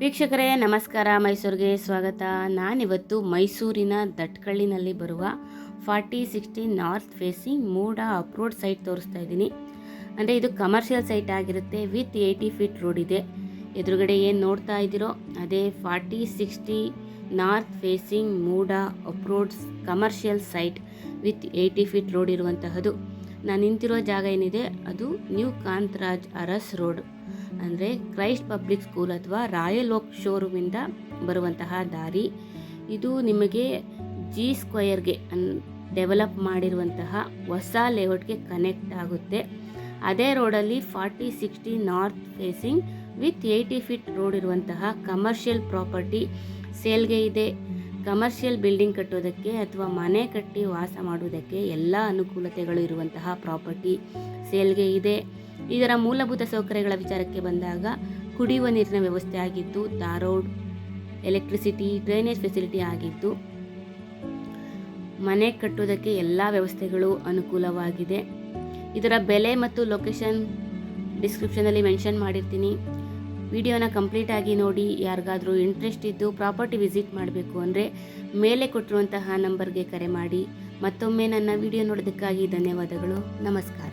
ವೀಕ್ಷಕರೇ ನಮಸ್ಕಾರ, ಮೈಸೂರಿಗೆ ಸ್ವಾಗತ. ನಾನಿವತ್ತು ಮೈಸೂರಿನ ದಟ್ಕಳ್ಳಿನಲ್ಲಿ ಬರುವ 4060 north facing MUDA approved site ತೋರಿಸ್ತಾ ಇದ್ದೀನಿ. ಅಂದರೆ ಇದು ಕಮರ್ಷಿಯಲ್ ಸೈಟ್ ಆಗಿರುತ್ತೆ, ವಿತ್ 80 ಫೀಟ್ ರೋಡ್ ಇದೆ. ಎದುರುಗಡೆ ಏನು ನೋಡ್ತಾ ಇದ್ದೀರೋ ಅದೇ 4060 ನಾರ್ತ್ ಫೇಸಿಂಗ್ ಮೂಡ ಅಪ್ರೋಡ್ಸ್ commercial site with 80 feet road ಇರುವಂತಹದ್ದು. ನಾನು ನಿಂತಿರೋ ಜಾಗ ಏನಿದೆ ಅದು ನ್ಯೂ ಕಾಂತರಾಜ್ ಅರಸ್ ರೋಡ್, ಅಂದರೆ ಕ್ರೈಸ್ಟ್ ಪಬ್ಲಿಕ್ ಸ್ಕೂಲ್ ಅಥವಾ ರಾಯಲ್ ಓಕ್ ಶೋರೂಮಿಂದ ಬರುವಂತಹ ದಾರಿ. ಇದು ನಿಮಗೆ ಜಿ ಸ್ಕ್ವಯರ್ಗೆ ಡೆವಲಪ್ ಮಾಡಿರುವಂತಹ ಹೊಸ ಲೇಔಟ್ಗೆ ಕನೆಕ್ಟ್ ಆಗುತ್ತೆ. ಅದೇ ರೋಡಲ್ಲಿ 4060 north facing with 80 feet road ಇರುವಂತಹ ಕಮರ್ಷಿಯಲ್ ಪ್ರಾಪರ್ಟಿ ಸೇಲ್ಗೆ ಇದೆ. ಕಮರ್ಷಿಯಲ್ ಬಿಲ್ಡಿಂಗ್ ಕಟ್ಟೋದಕ್ಕೆ ಅಥವಾ ಮನೆ ಕಟ್ಟಿ ವಾಸ ಮಾಡುವುದಕ್ಕೆ ಎಲ್ಲ ಅನುಕೂಲತೆಗಳು ಇರುವಂತಹ ಪ್ರಾಪರ್ಟಿ ಸೇಲ್ಗೆ ಇದೆ. ಇದರ ಮೂಲಭೂತ ಸೌಕರ್ಯಗಳ ವಿಚಾರಕ್ಕೆ ಬಂದಾಗ ಕುಡಿಯುವ ನೀರಿನ ವ್ಯವಸ್ಥೆ ಆಗಿದ್ದು, tar road, electricity, drainage facility ಆಗಿದ್ದು, ಮನೆ ಕಟ್ಟುವುದಕ್ಕೆ ಎಲ್ಲ ವ್ಯವಸ್ಥೆಗಳು ಅನುಕೂಲವಾಗಿದೆ. ಇದರ ಬೆಲೆ ಮತ್ತು ಲೊಕೇಶನ್ ಡಿಸ್ಕ್ರಿಪ್ಷನಲ್ಲಿ ಮೆನ್ಷನ್ ಮಾಡಿರ್ತೀನಿ. ವಿಡಿಯೋನ ಕಂಪ್ಲೀಟ್ ಆಗಿ ನೋಡಿ. ಯಾರಿಗಾದರೂ ಇಂಟ್ರೆಸ್ಟ್ ಇದ್ದು ಪ್ರಾಪರ್ಟಿ ವಿಸಿಟ್ ಮಾಡಬೇಕು ಅಂದರೆ ಮೇಲೆ ಕೊಟ್ಟಿರುವಂತಹ ನಂಬರ್ಗೆ ಕರೆ ಮಾಡಿ. ಮತ್ತೊಮ್ಮೆ ನನ್ನ ವಿಡಿಯೋ ನೋಡೋದಕ್ಕಾಗಿ ಧನ್ಯವಾದಗಳು. ನಮಸ್ಕಾರ.